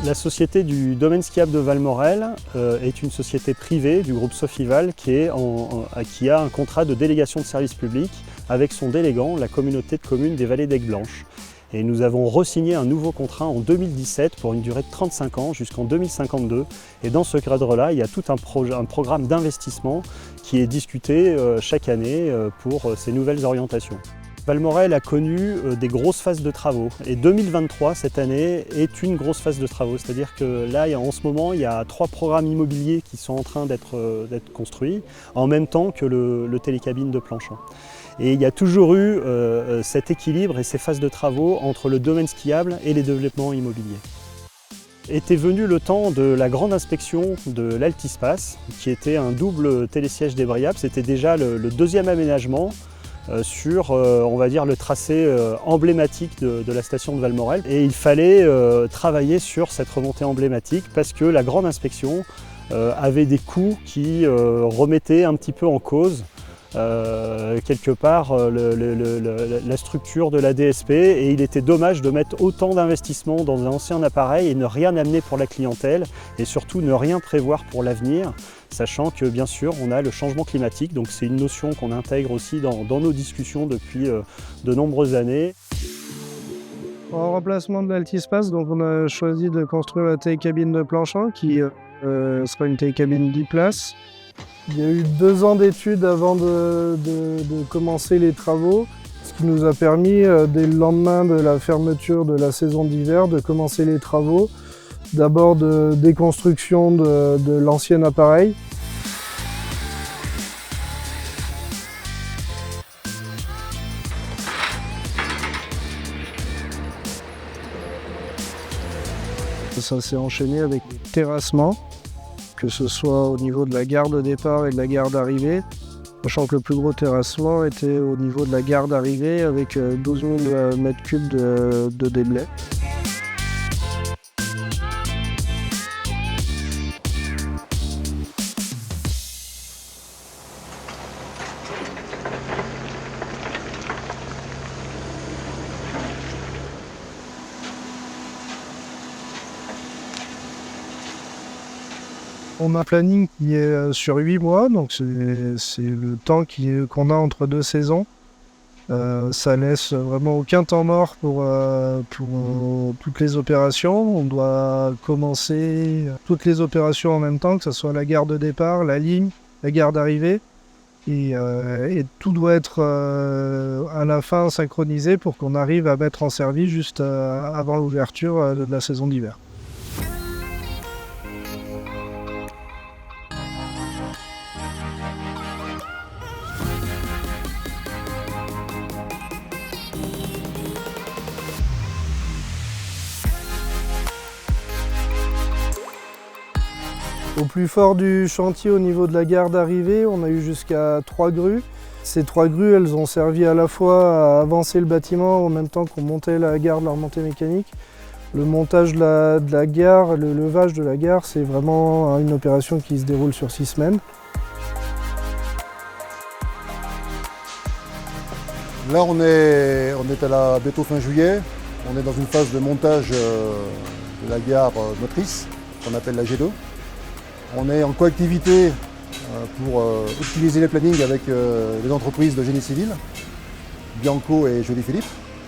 La société du domaine skiable de Valmorel est une société privée du groupe Sofival qui a un contrat de délégation de service public avec son délégant, la communauté de communes des Vallées d'Aigues-Blanches. Et nous avons re-signé un nouveau contrat en 2017 pour une durée de 35 ans jusqu'en 2052. Et dans ce cadre-là, il y a tout un programme d'investissement qui est discuté chaque année pour ces nouvelles orientations. Valmorel a connu des grosses phases de travaux et 2023, cette année, est une grosse phase de travaux. C'est-à-dire que là, en ce moment, il y a 3 programmes immobiliers qui sont en train d'être construits en même temps que le télécabine de Planchamp. Et il y a toujours eu cet équilibre et ces phases de travaux entre le domaine skiable et les développements immobiliers. Était venu le temps de la grande inspection de l'Altispace, qui était un double télésiège débrayable. C'était déjà le deuxième aménagement sur, on va dire, le tracé emblématique de la station de Valmorel. Et il fallait travailler sur cette remontée emblématique parce que la grande inspection avait des coûts qui remettaient un petit peu en cause quelque part la structure de la DSP, et il était dommage de mettre autant d'investissement dans un ancien appareil et ne rien amener pour la clientèle et surtout ne rien prévoir pour l'avenir, sachant que bien sûr on a le changement climatique, donc c'est une notion qu'on intègre aussi dans nos discussions depuis de nombreuses années. En remplacement de l'Altispace, donc on a choisi de construire la télécabine de Planchamp qui sera une télécabine 10 places. Il y a eu 2 ans d'études avant de commencer les travaux, ce qui nous a permis, dès le lendemain de la fermeture de la saison d'hiver, de commencer les travaux. D'abord de déconstruction de l'ancien appareil. Ça s'est enchaîné avec les terrassements, que ce soit au niveau de la gare de départ et de la gare d'arrivée, sachant que le plus gros terrassement était au niveau de la gare d'arrivée avec 12 000 m3 de déblais. On a un planning qui est sur 8 mois, donc c'est le temps qu'on a entre 2 saisons. Ça laisse vraiment aucun temps mort pour toutes les opérations. On doit commencer toutes les opérations en même temps, que ce soit la gare de départ, la ligne, la gare d'arrivée. Et tout doit être à la fin synchronisé pour qu'on arrive à mettre en service juste avant l'ouverture de la saison d'hiver. Au plus fort du chantier, au niveau de la gare d'arrivée, on a eu jusqu'à 3 grues. Ces 3 grues, elles ont servi à la fois à avancer le bâtiment en même temps qu'on montait la gare de la remontée mécanique. Le montage de la gare, le levage de la gare, c'est vraiment une opération qui se déroule sur 6 semaines. Là, on est bientôt fin juillet. On est dans une phase de montage de la gare motrice, qu'on appelle la G2. On est en coactivité pour optimiser les plannings avec les entreprises de génie civil, Bianco et Joly Philippe,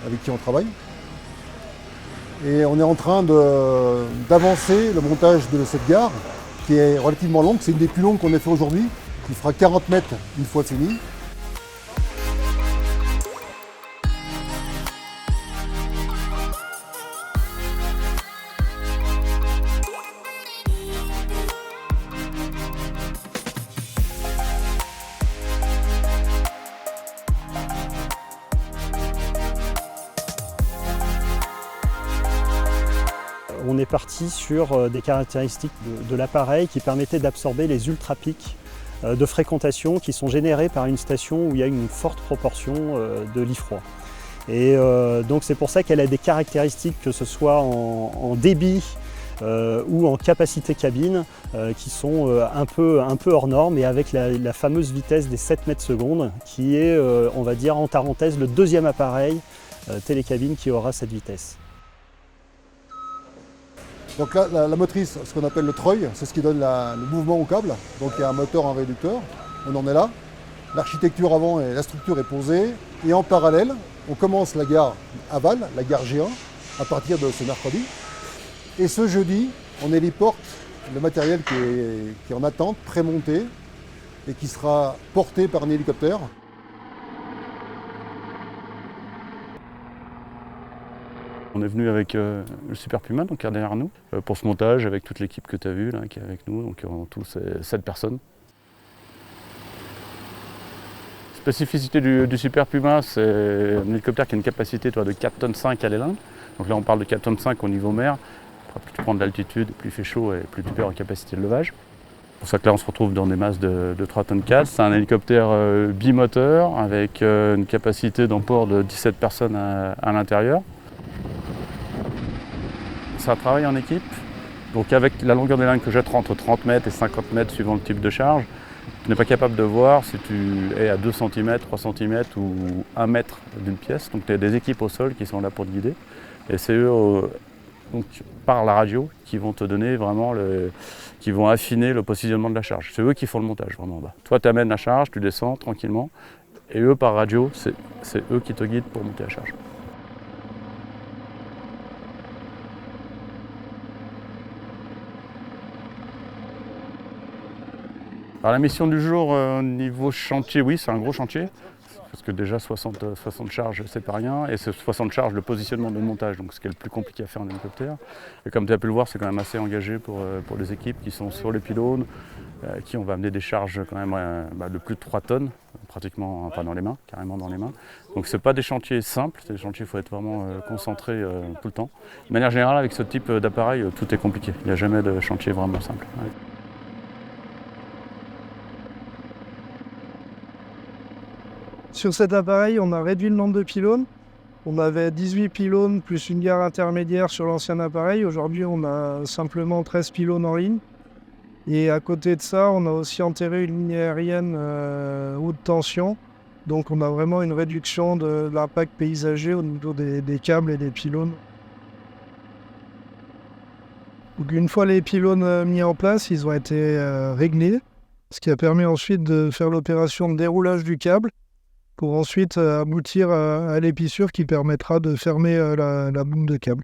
avec qui on travaille. Et on est en train d'avancer le montage de cette gare, qui est relativement longue. C'est une des plus longues qu'on ait fait aujourd'hui, qui fera 40 mètres une fois finie. On est parti sur des caractéristiques de l'appareil qui permettaient d'absorber les ultra-pics de fréquentation qui sont générés par une station où il y a une forte proportion de lit froid. Et donc c'est pour ça qu'elle a des caractéristiques, que ce soit en débit ou en capacité cabine, qui sont un peu hors norme, et avec la fameuse vitesse des 7 mètres secondes, qui est, on va dire en parenthèse, le deuxième appareil télécabine qui aura cette vitesse. Donc là, la motrice, ce qu'on appelle le treuil, c'est ce qui donne le mouvement au câble. Donc il y a un moteur, un réducteur, on en est là. L'architecture avant et la structure est posée. Et en parallèle, on commence la gare aval, la gare G1, à partir de ce mercredi. Et ce jeudi, on héliporte le matériel qui est en attente, pré-monté, et qui sera porté par un hélicoptère. On est venu avec le Super Puma, donc qui est derrière nous, pour ce montage avec toute l'équipe que tu as vue là, qui est avec nous, donc en tout c'est 7 personnes. Spécificité du Super Puma, c'est un hélicoptère qui a une capacité de 4,5 tonnes à l'élan. Donc là on parle de 4,5 tonnes au niveau mer. Après, plus tu prends de l'altitude, plus il fait chaud et plus tu perds en capacité de levage. C'est pour ça que là on se retrouve dans des masses de 3,4 tonnes. C'est un hélicoptère bimoteur avec une capacité d'emport de 17 personnes à l'intérieur. Ça travaille en équipe. Donc avec la longueur des lignes que j'ai entre 30 mètres et 50 mètres suivant le type de charge, tu n'es pas capable de voir si tu es à 2 cm, 3 cm ou 1 mètre d'une pièce. Donc tu as des équipes au sol qui sont là pour te guider. Et c'est eux, donc, par la radio, qui vont te donner vraiment qui vont affiner le positionnement de la charge. C'est eux qui font le montage vraiment en bas. Toi tu amènes la charge, tu descends tranquillement. Et eux par radio, c'est eux qui te guident pour monter la charge. Alors la mission du jour au niveau chantier, oui c'est un gros chantier, parce que déjà 60 charges c'est pas rien, et c'est 60 charges le positionnement de montage, donc ce qui est le plus compliqué à faire en hélicoptère. Et comme tu as pu le voir, c'est quand même assez engagé pour les équipes qui sont sur les pylônes, qui on va amener des charges quand même de plus de 3 tonnes, pratiquement pas dans les mains, carrément dans les mains. Donc c'est pas des chantiers simples, c'est des chantiers où il faut être vraiment concentré tout le temps. De manière générale avec ce type d'appareil, tout est compliqué, il n'y a jamais de chantier vraiment simple. Ouais. Sur cet appareil, on a réduit le nombre de pylônes. On avait 18 pylônes plus une gare intermédiaire sur l'ancien appareil. Aujourd'hui, on a simplement 13 pylônes en ligne. Et à côté de ça, on a aussi enterré une ligne aérienne haute tension. Donc on a vraiment une réduction de l'impact paysager au niveau des câbles et des pylônes. Donc une fois les pylônes mis en place, ils ont été réglés, ce qui a permis ensuite de faire l'opération de déroulage du câble, pour ensuite aboutir à l'épissure qui permettra de fermer la boucle de câble.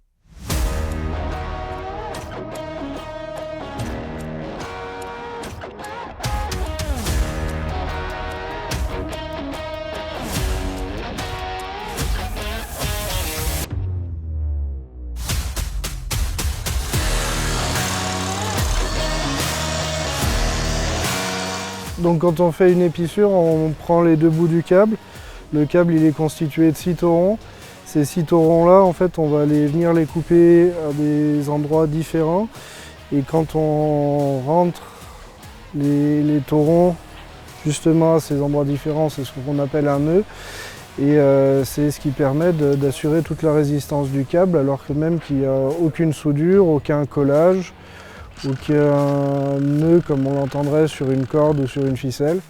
Donc quand on fait une épissure, on prend les deux bouts du câble. Le câble il est constitué de 6 taurons. Ces 6 taurons-là, en fait, on va venir les couper à des endroits différents. Et quand on rentre les taurons justement à ces endroits différents, c'est ce qu'on appelle un nœud. Et c'est ce qui permet d'assurer toute la résistance du câble, alors que même qu'il n'y a aucune soudure, aucun collage, aucun nœud comme on l'entendrait sur une corde ou sur une ficelle.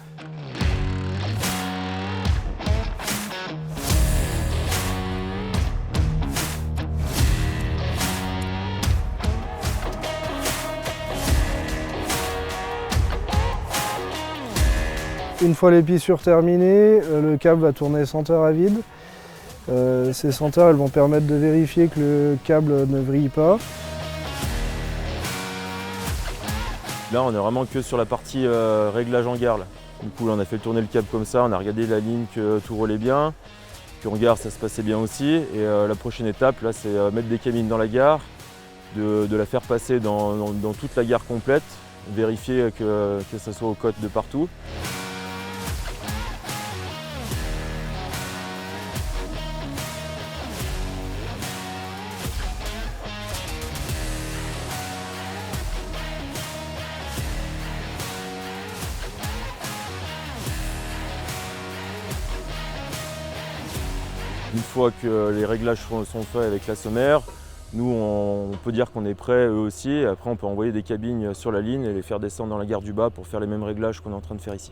Une fois l'épissure terminée, le câble va tourner senteur à vide. Ces senteurs elles vont permettre de vérifier que le câble ne vrille pas. Là, on est vraiment que sur la partie réglage en gare. Là. Du coup, là, on a fait tourner le câble comme ça, on a regardé la ligne que tout roulait bien. Puis en gare, ça se passait bien aussi. Et la prochaine étape, là, c'est mettre des cabines dans la gare, de la faire passer dans toute la gare complète, vérifier que ça soit aux cotes de partout. Une fois que les réglages sont faits avec la sommaire, nous on peut dire qu'on est prêt eux aussi. Après on peut envoyer des cabines sur la ligne et les faire descendre dans la gare du bas pour faire les mêmes réglages qu'on est en train de faire ici.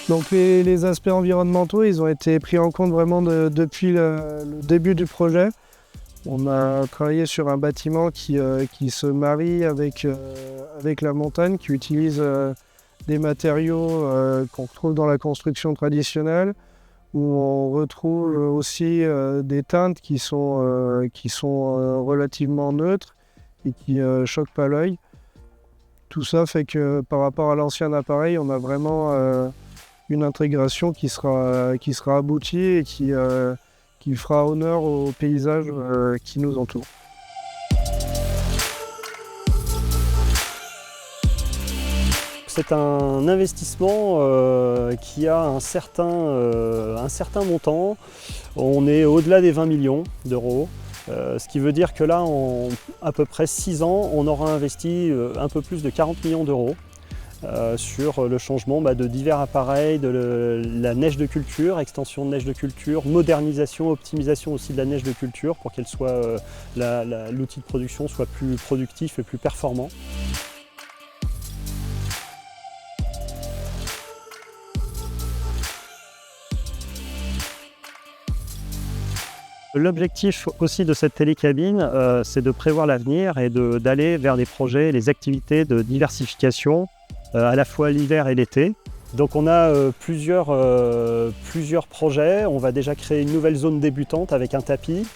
Donc les aspects environnementaux, ils ont été pris en compte vraiment depuis le début du projet. On a travaillé sur un bâtiment qui se marie avec la montagne, qui utilise des matériaux qu'on retrouve dans la construction traditionnelle, où on retrouve aussi des teintes qui sont relativement neutres et qui choquent pas l'œil. Tout ça fait que par rapport à l'ancien appareil, on a vraiment une intégration qui sera aboutie et qui fera honneur au paysage qui nous entoure. C'est un investissement qui a un certain montant. On est au-delà des 20 millions d'euros. Ce qui veut dire que là, en à peu près 6 ans, on aura investi un peu plus de 40 millions d'euros sur le changement de divers appareils, de la neige de culture, extension de neige de culture, modernisation, optimisation aussi de la neige de culture pour qu'elle soit, l'outil de production soit plus productif et plus performant. L'objectif aussi de cette télécabine, c'est de prévoir l'avenir et d'aller vers des projets, les activités de diversification, à la fois l'hiver et l'été. Donc on a plusieurs projets. On va déjà créer une nouvelle zone débutante avec un tapis.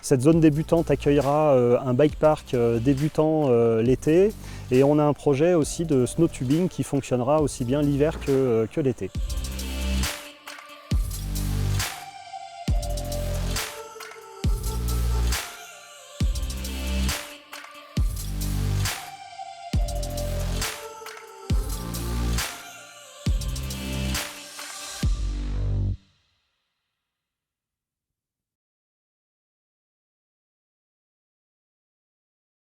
Cette zone débutante accueillera un bike park débutant l'été. Et on a un projet aussi de snow tubing qui fonctionnera aussi bien l'hiver que l'été.